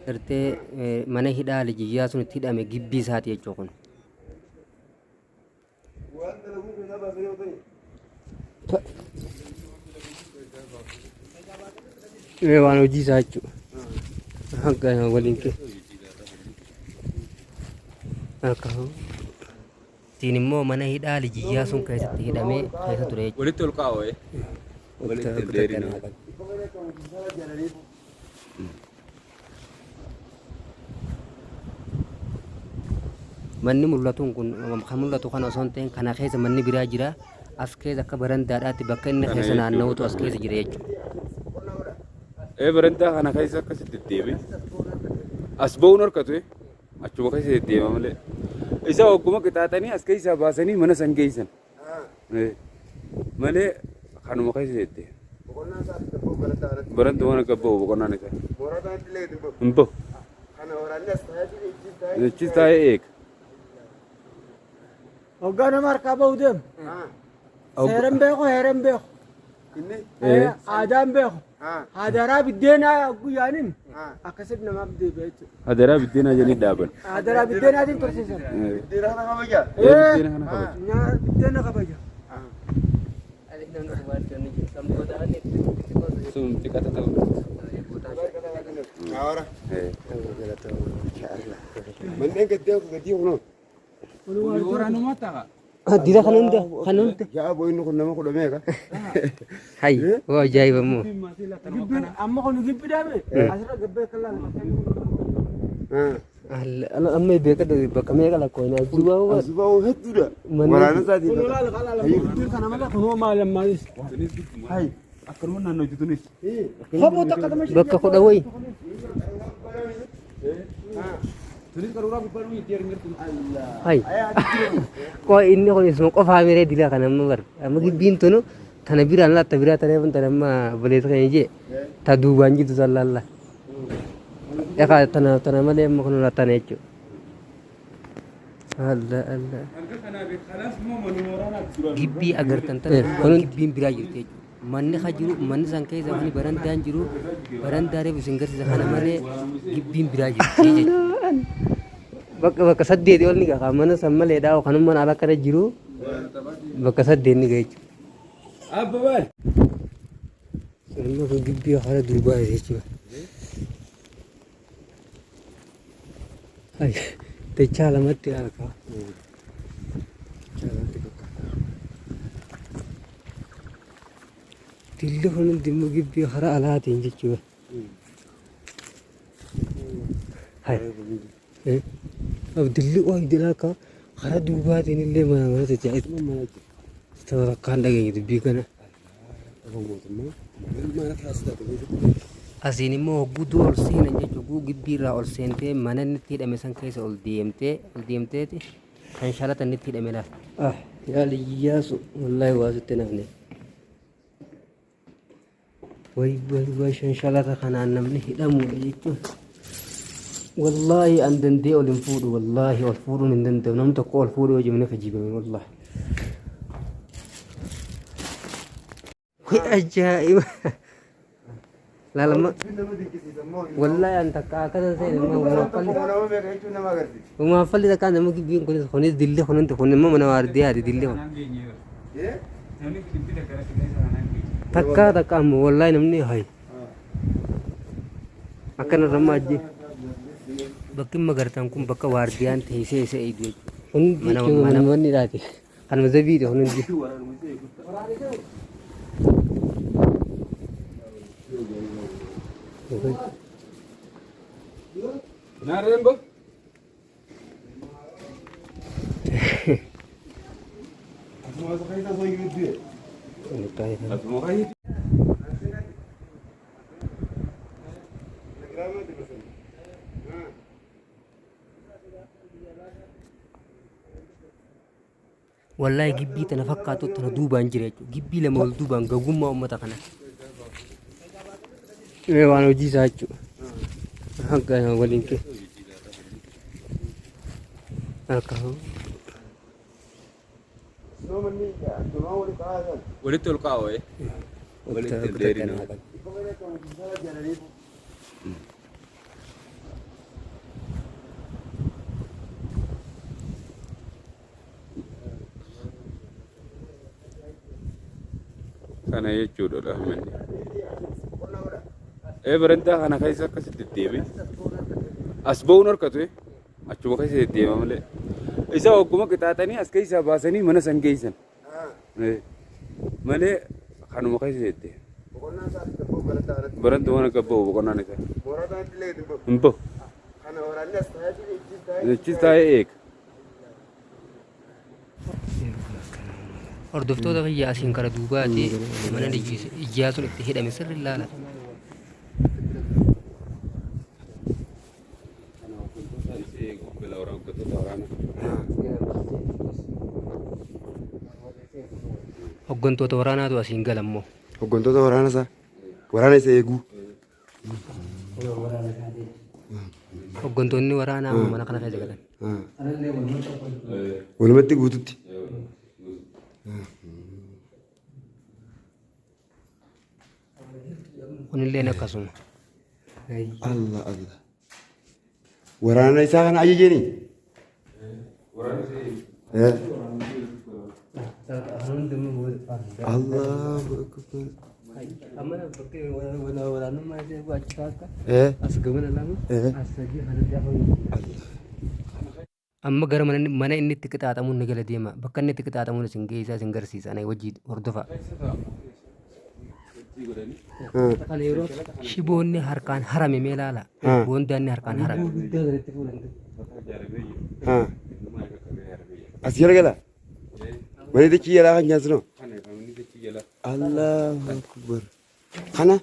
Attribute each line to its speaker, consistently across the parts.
Speaker 1: Irtee mana hidhaa Lijiyyaa sun itti hidhame gibbii isaati jechuudha kun. Waan hojii isaa jechuudha. Akka waliin kee. Ittiin immoo mana hidhaa Lijiyyaa sun keessatti hidhamee keessa ture jechuudha.
Speaker 2: Walitti ol kaa'oo walitti deerina.
Speaker 1: Manni mul'atuun kun kan mul'atu kana osoo hin ta'in kana keessa manni biraa jira. As keessa akka barandaadhaatti bakka inni keessa naanna'utu as keessa jira jechuudha.
Speaker 2: Barandaa kana keessa akkasitti deddeebi. As ba'uun harkatu achuma keessa deddeema malee. Isa ogguma qixaaxanii as keessaa baasanii mana san geessan. Malee kanuma keessa deddeema. Barandaa waan gabba'u boqonnaan isaa. Hin bahu. Jechis taa'ee eega.
Speaker 3: Hoggana markaa bahuu deemu. Seeraan beeku, heeraan beeku. Aadaan beeku. Hadaraa biddeenaa guyyaanin akkasitti namaaf deebi'a jechuudha.
Speaker 2: Hadaraa biddeenaa jedhanii dhaaban.
Speaker 3: Hadaraa biddeenaatiin tursiisan.
Speaker 2: Biddeena kana kabaja.
Speaker 3: Biddeena kabaja.
Speaker 2: Sun xiqqaata ta'u.
Speaker 4: Manneen gaddee kunoo.
Speaker 2: Waraanuma ta'a.
Speaker 1: Dira kan hunda.
Speaker 4: Yaa boynu kun nama kudha meeqa?
Speaker 1: Hai, waa ajaa'iba immoo.
Speaker 3: Amma kun gibbi dhaame asirra gabbee kallaan.
Speaker 1: Amma beekadha bakka meeqa lakkoofne asubaa
Speaker 4: Asubaa hedduudha. Waraana isaatiin.
Speaker 3: Kana malee kunoo maal ammaanis.
Speaker 4: Hai.
Speaker 2: Akkanuma naannoo hojjetunis.
Speaker 3: Hoboo takka dama
Speaker 1: bakka kudha wayi.
Speaker 2: Tunis karoora gubbaa nuyi itti arginu.
Speaker 1: Hai. Kok ini kalau semua kok family dila kan amma bar. Amma gibbiin tunu tana biraan latta biraa tana pun tana amma balees kan je. Ta duubaan jitu sallalla. Ya ka tana malee amma kun latta ne jechu. Allah. Gibbii agartan tana kun gibbiin biraa jirti jechu. Manni jiru manni san keessa wani barandaan jiru barandaaree bisin garsiisa kana malee gibbiin biraa jirti jechu. Bakka saddeeti ol ni gaha mana san malee dhaa kanummaan ala kana jiru bakka saddeet ni gaha jechuudha.
Speaker 2: Abbabaal.
Speaker 1: Sirna kun gibbii haala duubaa jechuudha. Hai dachaa lamatti argaa. Dilli kun dhimma gibbii haala alaatiin jechuudha. Hai. Dilli waa dilaa ka haala duubaatiin illee mana tajaajila sababa akkaan dhageenye dubbii kana. Asiin immoo hogguduu ol seenan jechuun gibbii irraa ol seentee mana inni itti hidhame san keessa ol deemteeti kan shalata inni itti hidhame laata. Yaa Liyyaasu wallaahi waa sitti nafne. Way shan shalata kanaan namni hidhamuudha jechuun. Wallaahi an dandee ol hin fuudhu wallaahi ol fuudhuun hin danda'u namni tokko ol fuudhuu hojii mana kajibame wallaahi. Way ajaa'iba. Lalama wallahi an takka akkana seen umaafalli takkaan nama gibbiin kunis dillee kunanti kun immoo mana waardiyaati dillee kun takka ammoo wallahi namni hay akkana ramma ajji bakki magartan kun bakka waardiyaan teessee isa eegu mana manni dhaate kan mazabiidha hundi
Speaker 2: Narembo.
Speaker 4: Asuma kaita so yudde.
Speaker 2: Asuma kaita.
Speaker 1: wallahi gibbii tana fakkaatu tana duubaan jira jechuudha. Gibbii lama ol duubaan gagummaa uummata kana. Waan hojii isaa jechuudha. Akka waliin kee.
Speaker 2: Walitti ol kaa'oo walitti deerina. Kana jechuudha dhaamanni. Barandaa kana keessa akkasitti deeme. As ba'uun harkatu achuma keessa deddeema malee. Isa ogguma qixaaxanii as keessaa baasanii mana san geessan. Malee kanuma keessa deddeema. Barantuu mana gabba'u boqonnaan isaa. Hin bahu. Achis taa'ee eega.
Speaker 1: Hordoftoota fayyaa asiin kara duubaati mana ijaasun itti hidhame sirri ilaala. Hooggantoota waraanaatu asiin galammoo.
Speaker 4: Hooggantoota waraana isa eeguu.
Speaker 1: Hooggantoonni waraanaa mana kana keessa galan.
Speaker 4: Walumatti guututti.
Speaker 1: Kunillee akkasuma.
Speaker 4: Allah. Waraana isaa kana ajajanii. Allahu akbar.
Speaker 1: Amma bakkee waraanummaa ishee achi kaakka as gamana lama as sadii kana jaafamu. Amma gara mana inni itti qixaaxamuun ni gala deema. Bakka inni itti qixaaxamuun isin geessaa isin garsiisa. Ana wajjin hordofa. Kana yeroo shiboonni harkaan harame mee ilaala. Boondaanni harkaan harame.
Speaker 4: As jala gala. Mani dachi yalaa kan nyaatu noo. Allahu akbar. Kana.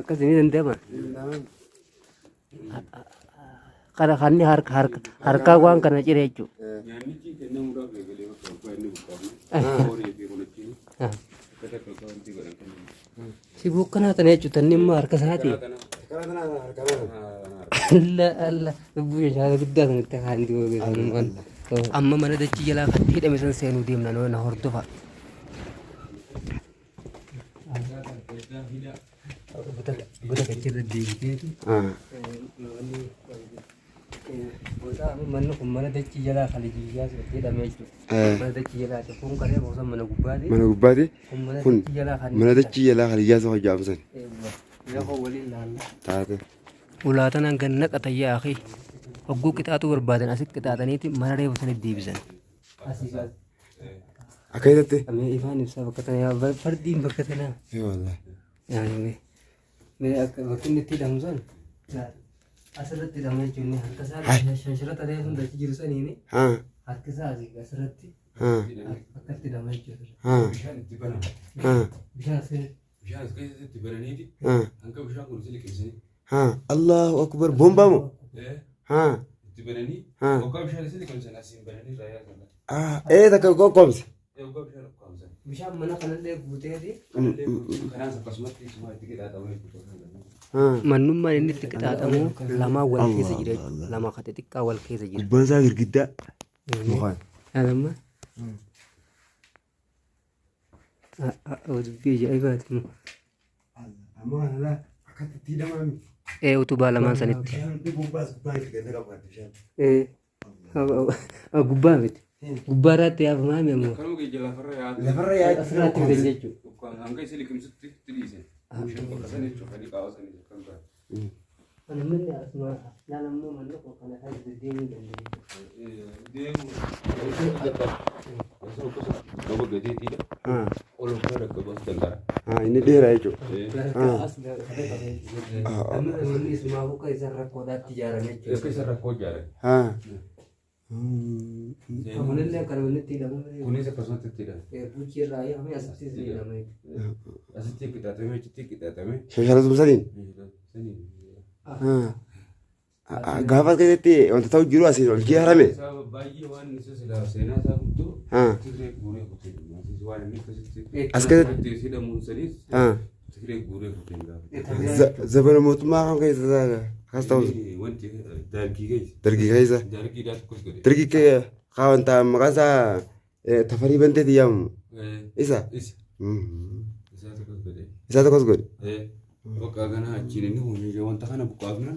Speaker 1: Akkasii danda'ama. Kana kanni harkaa waan kana ciree jechuudha. Sibuu kanaa tana jechuudha inni immoo harka isaati. Lubbuu ishee guddaa sanatti haandi ogeessan. Amma mana dachii jalaa kan hidhame san seenuu deemna na hordofa. Goda kachirra deemteetu. Manni kun mana dachii jalaa kan ijjiiraa hidhame jechuudha. Mana dachii jalaa kun qaree boosan mana gubbaati.
Speaker 4: Mana gubbaati. Kun mana dachii jalaa kan ijjiiraa hojjaamsan.
Speaker 1: Yeroo waliin laalla.
Speaker 4: Taate.
Speaker 1: Ulaataan hanga naqatan yaaqii. Hogguu qixaaxuu barbaadan asitti qixaaxaniiti mana reefu sanitti deebisan.
Speaker 4: Akka jedhatti.
Speaker 1: Amee ifaan ibsaa bakka tanaa fardiin bakka tanaa.
Speaker 4: Wallahi.
Speaker 1: Bakki inni itti hidhamu san asirratti hidhama jechuun harka isaa shanshira ta'ee sun dachi jiru saniini harki isaa asirratti akka itti hidhama jechuudha. Bishaan
Speaker 2: keessatti bananiiti hanga bishaan kun isin liqimsanii.
Speaker 4: Allahu akbar bombaa moo?
Speaker 2: Itti bananii hoggaa bishaan isin liqimsan asiin bananii raayyaa
Speaker 4: sana. Takka qoqqoomse.
Speaker 2: Hoggaa bishaan qoqqoomsan.
Speaker 1: Bishaan mana kanallee guuteeti.
Speaker 2: Kanaas akkasumatti isuma itti qixaaxamee jechuudha.
Speaker 1: Mannummaan inni itti qixaaxamu lamaa wal keessa jira jechuudha. Lama kate xiqqaa wal keessa jira.
Speaker 4: Gubbaan isaa girgiddaa. Mukaan.
Speaker 1: Alamma. Dubbii ajaa'ibaati immoo.
Speaker 4: Amma kanalaa akkatti itti hidhamaa miti.
Speaker 1: Utubaa lamaan sanitti. Gubbaa miti. Gubbaa irratti yaafamaa immoo.
Speaker 2: Kanuma keessa lafarra yaa'aa.
Speaker 4: Lafarra yaa'aa.
Speaker 1: Asirratti fidan jechuudha.
Speaker 2: Hanga isin liqimsutti itti dhiise. Bishaan qoqqoomsanii cufanii qaawwasanii kan biraa.
Speaker 1: Manni asuma naannoo manni kun kana kan deemuu danda'u.
Speaker 2: Gaba gadeetiidha. Ol ofirra dhaqqabas danda'a.
Speaker 4: Inni dheeraa jechuudha.
Speaker 1: Manni isumaa buka isa rakkoodhaatti ijaarame jechuudha.
Speaker 2: Akka isa rakkoo ijaarame.
Speaker 1: Kunillee akkana walitti hidhamu.
Speaker 2: Kunis akkasumatti itti hidhame.
Speaker 1: Buchii irraa yaa'amee asitti hidhame.
Speaker 2: Asitti qixaaxamee achitti qixaaxamee.
Speaker 4: Shasharatuma saniin. Gaafas keessatti wanta ta'u jiru asiin ol jijjiirame.
Speaker 2: Baay'ee waan isa silaa seenaa isaa guutuu Tigiree guuree kutee waan inni akkasitti
Speaker 4: as keessatti
Speaker 2: hidhamuun saniis Tigiree guuree kutee gaafa.
Speaker 4: Zabana mootummaa kam keessa akkas ta'us.
Speaker 2: Wanti dargii keessa.
Speaker 4: Dargii keessa.
Speaker 2: Dargiidhaaf akkos godhe.
Speaker 4: Dargii kaa wanta maqaan isaa Tafarii Banteeti yaamu. Isa.
Speaker 2: Isaa tokkos godhe.
Speaker 4: Isaa tokkos godhe.
Speaker 2: Bakka kana achiin inni hojii wanta kana buqqaafna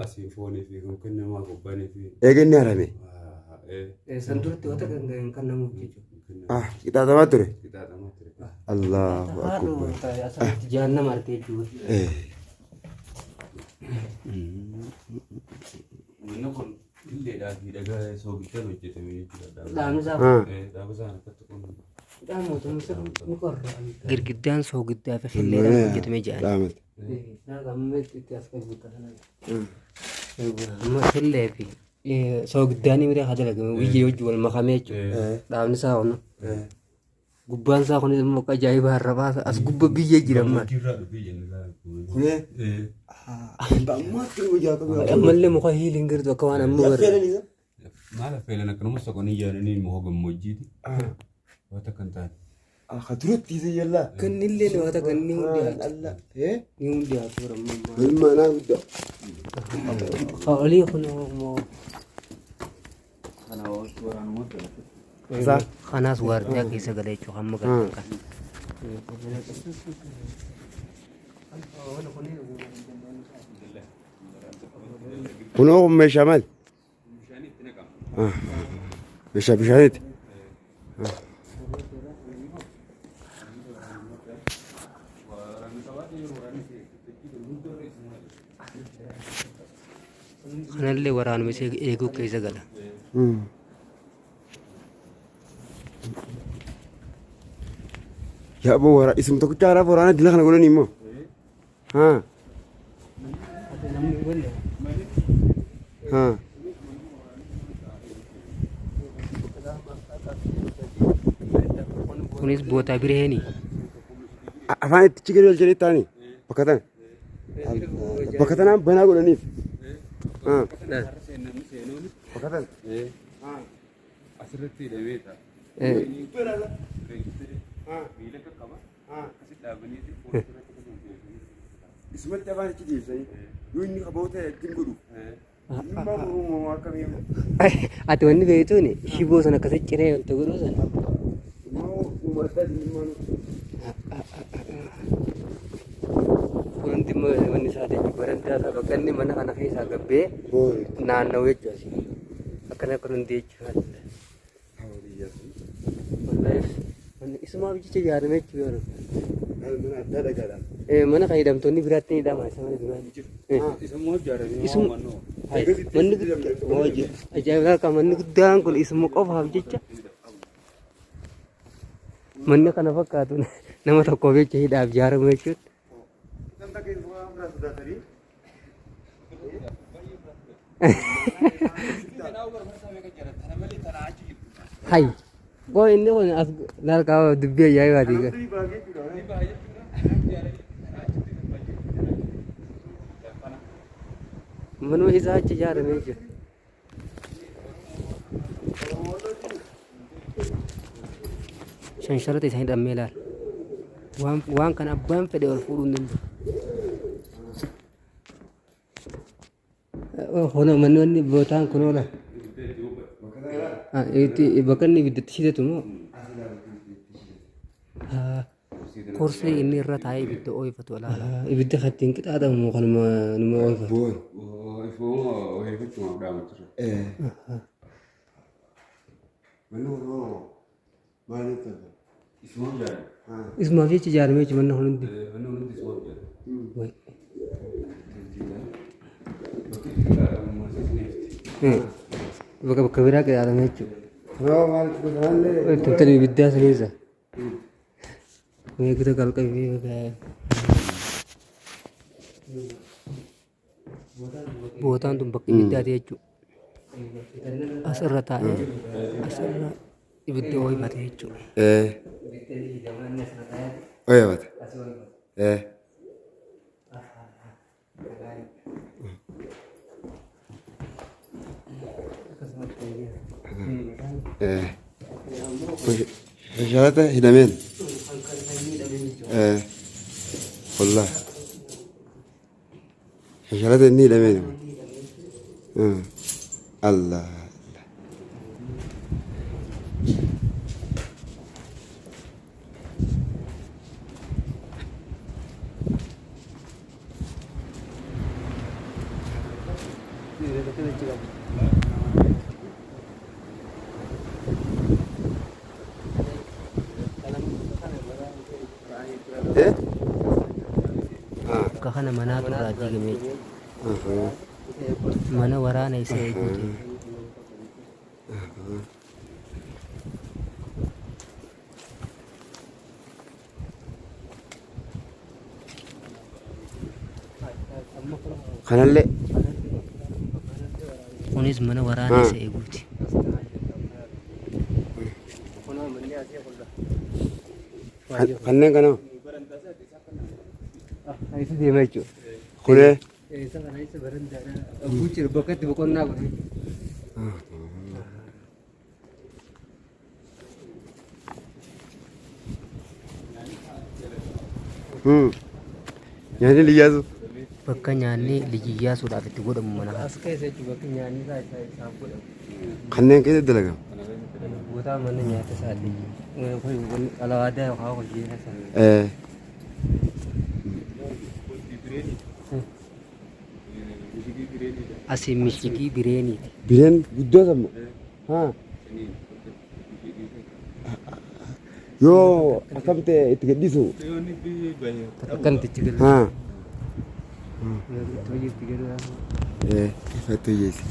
Speaker 2: asiin foonii fi kan namaa qophaa'anii fi.
Speaker 4: Eega inni harame.
Speaker 1: San duratti wanta kan namuuf jechuudha.
Speaker 4: qixaatamaa ture.
Speaker 2: qixaaxamaa ture.
Speaker 4: Allahu akbar.
Speaker 1: Asirratti jahannama argee jechuudha.
Speaker 2: Manni kun illeedhaa fi dhagaa soogiddan hojjetame jechuudha.
Speaker 1: Dhaabni isaa
Speaker 2: Dhaaba isaan akkatti kun
Speaker 1: girgiddaan soogiddaa fi qilleedhaan hojjetamee jedhan.
Speaker 4: Dhaamate.
Speaker 1: Amma qillee fi soogiddaanii miidhaa haa dalagame biyyee wajjin wal makamee jechuudha. Dhaabni isaa kun gubbaan isaa kun immoo akka ajaa'iba harrabaa as gubba biyyee jiran maal. Ammallee muka hiiliin girtu akka waan amma bara.
Speaker 2: maal affeelan akkanuma soqanii yaadanii immoo gammoojjiiti. Wata kan taate.
Speaker 4: Akaturutti yalla.
Speaker 1: Kannillee ni wata kan ni hundi Allah. Ni hundi atura mamma.
Speaker 4: Ilma naa guddaa.
Speaker 1: Olii kun moo kanaas waardiyaa keessa galee jechuudha hamma galan kan.
Speaker 4: Kunoo meeshaa maali? Meeshaa bishaaniiti.
Speaker 1: Kanallee waraanuma eeguu keessa gala.
Speaker 4: Yaa boo waraana isum tokkicha haaraaf waraana dila kana godhanii immoo. Kunis bootaa bireeni. Afaan itti gadi wal jedhee taa'anii bakka tana. Bakka tanaan banaa godhaniif. Bakka tana.
Speaker 2: Asirratti hidhamee ta'a. Miila qaqqaba. Asitti dhaabanii
Speaker 4: Isumatti afaan itti deebisanii yoo inni qaboota ittiin godhu. Dhimma uumamaa akkamii?
Speaker 1: Ati wanni beektuuni shiboo sana akkasitti ciree wanta godhuu sana. Wanti manni isaa ta'e barandaa isaa bakka inni mana kana keessaa gabbee naanna'u jechuudha. Akkana akka hundi jechuudha. Isumaa bichicha ijaarame jechuudha. Mana kan hidhamtoonni biraatti ni hidhama isa mana biraa.
Speaker 2: Isummoo ijaarame.
Speaker 1: Manni ajaa'iba akka manni guddaan kun isuma qofaaf jecha manni kana fakkaatu nama tokkoof jecha hidhaaf ijaaramu jechuudha. Hai, kok ini kan lar kau dubbi ajaiba tiga. Manu isa achi ijaarame jechuudha. Shansharata isa hidhamee ilaala. Waan kana abbaan fedhe ol fuudhuu hin danda'u. Manni bootaan kun oola. Bakka inni ibiddatti shiitatu moo? Korsee inni irra taa'ee ibidda ooyifatu ilaala. Ibidda kan ittiin qixaatamu moo kanuma numa ooyifatu?
Speaker 2: Ifuuma ooyifachumaaf dhaamachirra.
Speaker 4: Manni kunoo maaliif ta'a?
Speaker 2: Isumaaf ijaarame.
Speaker 1: Isumaaf jecha ijaarame jechuudha manni hundi.
Speaker 2: Manni hundi isumaaf ijaarame.
Speaker 1: Bakka biraa qixaatame jechuudha.
Speaker 4: Kunoo maaliif godhaallee?
Speaker 1: Tantani ibiddaa saniisa. Meeqita qalqabee bootaan tun bakka ibiddaati jechuudha. Asirra taa'ee asirra ibidda ooyifate jechuudha.
Speaker 4: Ooyifate. Shansharata hidhameen. Wallah. Shansharata inni hidhameen. Allah. Eh?
Speaker 1: Akka kana manaatu irraa diigamee jira. Mana waraana isa eeguuti.
Speaker 4: Kanallee.
Speaker 1: Kunis mana waraana isa eeguuti.
Speaker 4: Kanneen kana.
Speaker 1: Isa deemaa jechuudha.
Speaker 4: Kunee.
Speaker 1: Isa kana isa barandaadha. Buuchira bakka itti boqonnaa godhe.
Speaker 4: Nyaanni liyyaasu.
Speaker 1: Bakka nyaanni liyyaasuudhaaf itti godhamu mana. As keessa jechuudha bakki nyaanni isaaf godhamu.
Speaker 4: Kanneen keessa dalagamu.
Speaker 1: Bootaa mana nyaata isaati. Alawaadaa yookaan hojii isa. Asiin mishigii bireeniiti.
Speaker 4: Bireen guddoo samma. Haa. Yoo akkam ta'e itti gadhiisu.
Speaker 1: Akkanatti itti galu.
Speaker 4: Haa.
Speaker 1: Itti galu.
Speaker 4: Ifatti hojjeesi.